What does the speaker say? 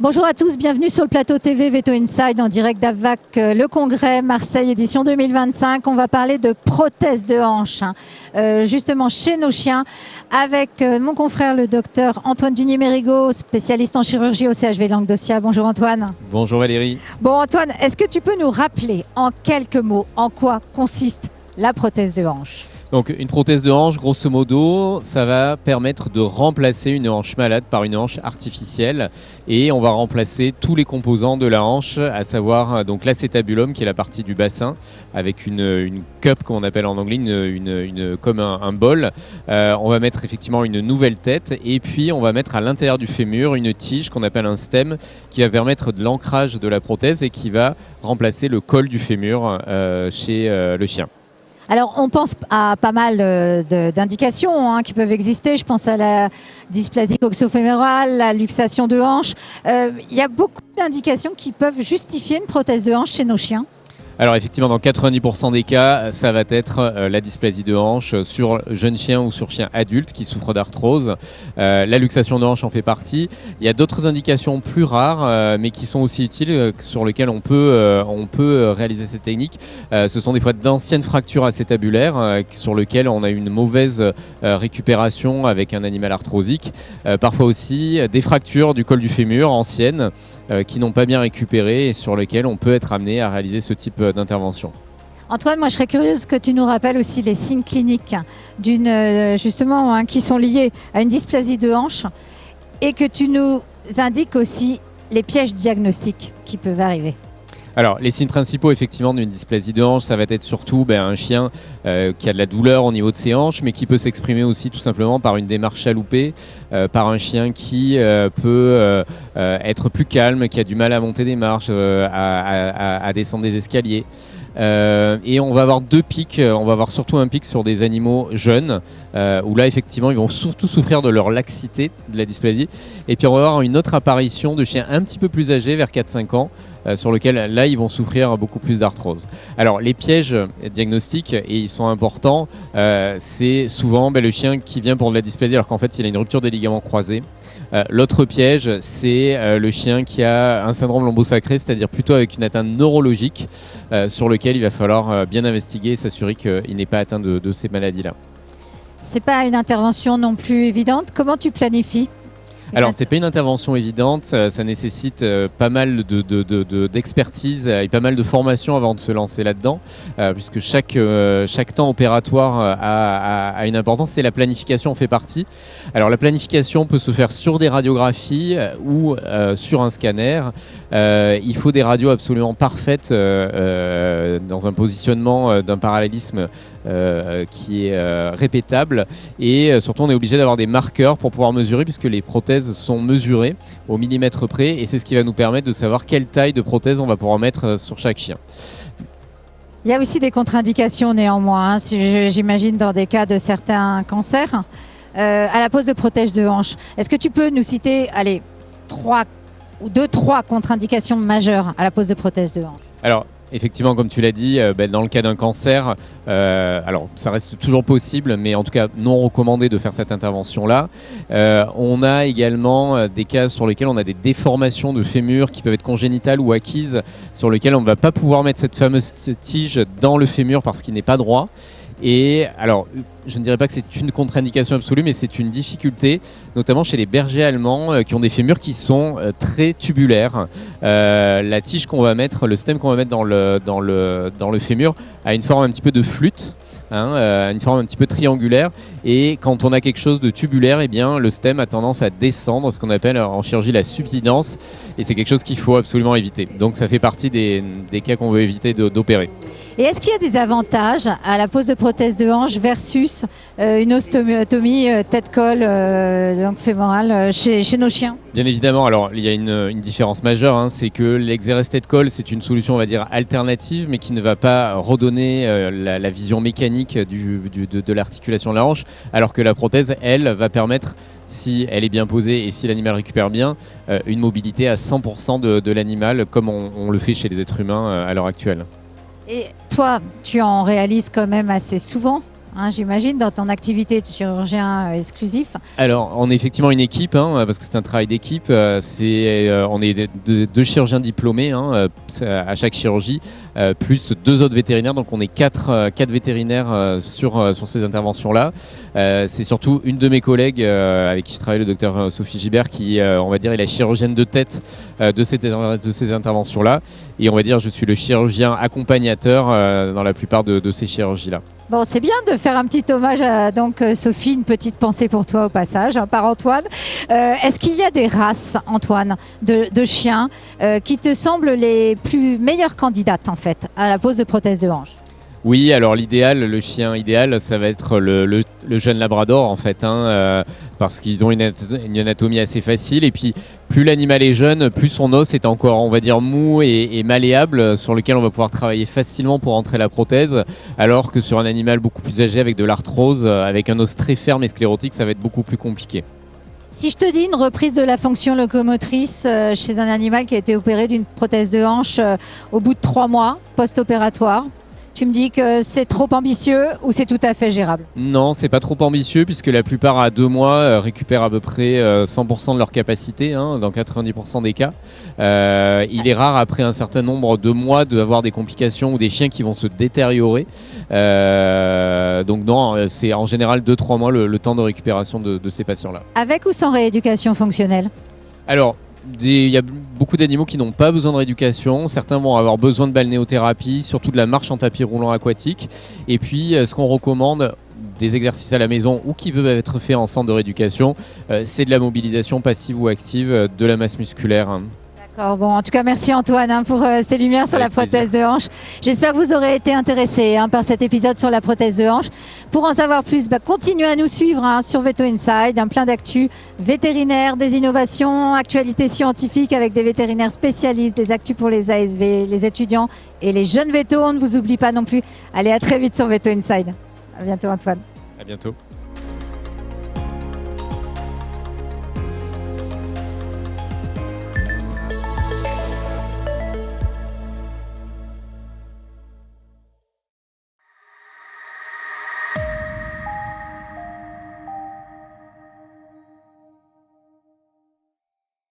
Bonjour à tous, bienvenue sur le plateau TV Veto Inside en direct d'AVVAC, le congrès Marseille édition 2025. On va parler de prothèses de hanche, justement chez nos chiens, avec mon confrère le docteur Antoine Dunier-Mérigot, spécialiste en chirurgie au CHV Languedocia. Bonjour Antoine. Bonjour Valérie. Bon Antoine, est-ce que tu peux nous rappeler en quelques mots en quoi consiste la prothèse de hanche ? Donc une prothèse de hanche, grosso modo, ça va permettre de remplacer une hanche malade par une hanche artificielle et on va remplacer tous les composants de la hanche, à savoir donc l'acétabulum qui est la partie du bassin avec une cup qu'on appelle en anglais, comme un bol. On va mettre effectivement une nouvelle tête et puis on va mettre à l'intérieur du fémur une tige qu'on appelle un stem qui va permettre de l'ancrage de la prothèse et qui va remplacer le col du fémur chez le chien. Alors, on pense à pas mal d'indications qui peuvent exister. Je pense à la dysplasie coxofémorale, la luxation de hanche. Il y a beaucoup d'indications qui peuvent justifier une prothèse de hanche chez nos chiens. Alors effectivement, dans 90% des cas, ça va être la dysplasie de hanche sur jeunes chiens ou sur chiens adultes qui souffrent d'arthrose. La luxation de hanche en fait partie. Il y a d'autres indications plus rares, mais qui sont aussi utiles, sur lesquelles on peut réaliser cette technique. Ce sont des fois d'anciennes fractures acétabulaires sur lesquelles on a une mauvaise récupération avec un animal arthrosique. Parfois aussi des fractures du col du fémur anciennes qui n'ont pas bien récupéré et sur lesquelles on peut être amené à réaliser ce type d'intervention. Antoine, moi je serais curieuse que tu nous rappelles aussi les signes cliniques justement qui sont liés à une dysplasie de hanche et que tu nous indiques aussi les pièges diagnostiques qui peuvent arriver. Alors, les signes principaux effectivement d'une dysplasie de hanche, ça va être surtout un chien qui a de la douleur au niveau de ses hanches, mais qui peut s'exprimer aussi tout simplement par une démarche chaloupée, par un chien qui peut être plus calme, qui a du mal à monter des marches, à descendre des escaliers. Et on va avoir deux pics, on va avoir surtout un pic sur des animaux jeunes où là effectivement ils vont surtout souffrir de leur laxité, de la dysplasie, et puis on va avoir une autre apparition de chiens un petit peu plus âgés vers 4-5 ans sur lequel là ils vont souffrir beaucoup plus d'arthrose. Alors les pièges diagnostiques, et ils sont importants, c'est souvent le chien qui vient pour de la dysplasie alors qu'en fait il a une rupture des ligaments croisés. L'autre piège, c'est le chien qui a un syndrome lombosacré, c'est-à-dire plutôt avec une atteinte neurologique sur lequel il va falloir bien investiguer et s'assurer qu'il n'est pas atteint de ces maladies-là. C'est pas une intervention non plus évidente. Comment tu planifies ? Alors, c'est pas une intervention évidente, ça nécessite pas mal d'expertise et pas mal de formation avant de se lancer là-dedans, puisque chaque temps opératoire a une importance et la planification en fait partie. Alors, la planification peut se faire sur des radiographies ou sur un scanner. Il faut des radios absolument parfaites dans un positionnement d'un parallélisme qui est répétable et surtout on est obligé d'avoir des marqueurs pour pouvoir mesurer puisque les prothèses sont mesurées au millimètre près et c'est ce qui va nous permettre de savoir quelle taille de prothèse on va pouvoir mettre sur chaque chien. Il y a aussi des contre-indications néanmoins, j'imagine dans des cas de certains cancers, à la pose de prothèse de hanche. Est-ce que tu peux nous citer trois contre-indications majeures à la pose de prothèse de hanche ? Alors, effectivement, comme tu l'as dit, dans le cas d'un cancer, alors ça reste toujours possible, mais en tout cas non recommandé de faire cette intervention-là. On a également des cas sur lesquels on a des déformations de fémur qui peuvent être congénitales ou acquises, sur lesquelles on ne va pas pouvoir mettre cette fameuse tige dans le fémur parce qu'il n'est pas droit. Et alors, je ne dirais pas que c'est une contre-indication absolue, mais c'est une difficulté, notamment chez les bergers allemands qui ont des fémurs qui sont très tubulaires. La tige qu'on va mettre, le stem qu'on va mettre dans le fémur a une forme un petit peu de flûte, une forme un petit peu triangulaire. Et quand on a quelque chose de tubulaire, le stem a tendance à descendre, ce qu'on appelle en chirurgie la subsidence. Et c'est quelque chose qu'il faut absolument éviter. Donc ça fait partie des cas qu'on veut éviter d'opérer. Et est-ce qu'il y a des avantages à la pose de prothèse de hanche versus une ostéotomie tête-col donc fémorale chez nos chiens ? Bien évidemment, alors il y a une différence majeure, c'est que l'exérèse tête-col, c'est une solution, on va dire, alternative, mais qui ne va pas redonner la vision mécanique de l'articulation de la hanche, alors que la prothèse, elle, va permettre, si elle est bien posée et si l'animal récupère bien, une mobilité à 100% de l'animal, comme on le fait chez les êtres humains à l'heure actuelle. Et toi, tu en réalises quand même assez souvent hein, j'imagine, dans ton activité de chirurgien exclusif. Alors, on est effectivement une équipe, parce que c'est un travail d'équipe. On est deux chirurgiens diplômés à chaque chirurgie, plus 2 autres vétérinaires. Donc, on est 4 vétérinaires sur ces interventions-là. C'est surtout une de mes collègues avec qui je travaille, le docteur Sophie Gibert, qui, on va dire, est la chirurgienne de tête de ces interventions-là. Et on va dire, je suis le chirurgien accompagnateur dans la plupart de ces chirurgies-là. Bon, c'est bien de faire un petit hommage à Sophie, une petite pensée pour toi au passage, par Antoine. Est-ce qu'il y a des races, Antoine, de chiens qui te semblent les meilleures candidates en fait à la pose de prothèse de hanche? Oui, alors le chien idéal, ça va être le jeune labrador en fait, parce qu'ils ont une anatomie assez facile, et puis plus l'animal est jeune, plus son os est encore, on va dire, mou et malléable, sur lequel on va pouvoir travailler facilement pour entrer la prothèse, alors que sur un animal beaucoup plus âgé avec de l'arthrose, avec un os très ferme et sclérotique, ça va être beaucoup plus compliqué. Si je te dis une reprise de la fonction locomotrice chez un animal qui a été opéré d'une prothèse de hanche au bout de 3 mois post-opératoire, tu me dis que c'est trop ambitieux ou c'est tout à fait gérable? Non, c'est pas trop ambitieux puisque la plupart à 2 mois récupèrent à peu près 100% de leur capacité, dans 90% des cas. Il est rare après un certain nombre de mois d'avoir des complications ou des chiens qui vont se détériorer. Donc non, c'est en général 2-3 mois le temps de récupération de ces patients-là. Avec ou sans rééducation fonctionnelle? Alors, il y a beaucoup d'animaux qui n'ont pas besoin de rééducation. Certains vont avoir besoin de balnéothérapie, surtout de la marche en tapis roulant aquatique. Et puis, ce qu'on recommande, des exercices à la maison ou qui peuvent être faits en centre de rééducation, c'est de la mobilisation passive ou active de la masse musculaire. D'accord. Bon, en tout cas, merci Antoine pour ces lumières sur la prothèse de hanche. J'espère que vous aurez été intéressés par cet épisode sur la prothèse de hanche. Pour en savoir plus, continuez à nous suivre sur Veto Inside, plein d'actu vétérinaires, des innovations, actualités scientifiques avec des vétérinaires spécialistes, des actus pour les ASV, les étudiants et les jeunes vétos. On ne vous oublie pas non plus. Allez, à très vite sur Veto Inside. À bientôt Antoine. À bientôt.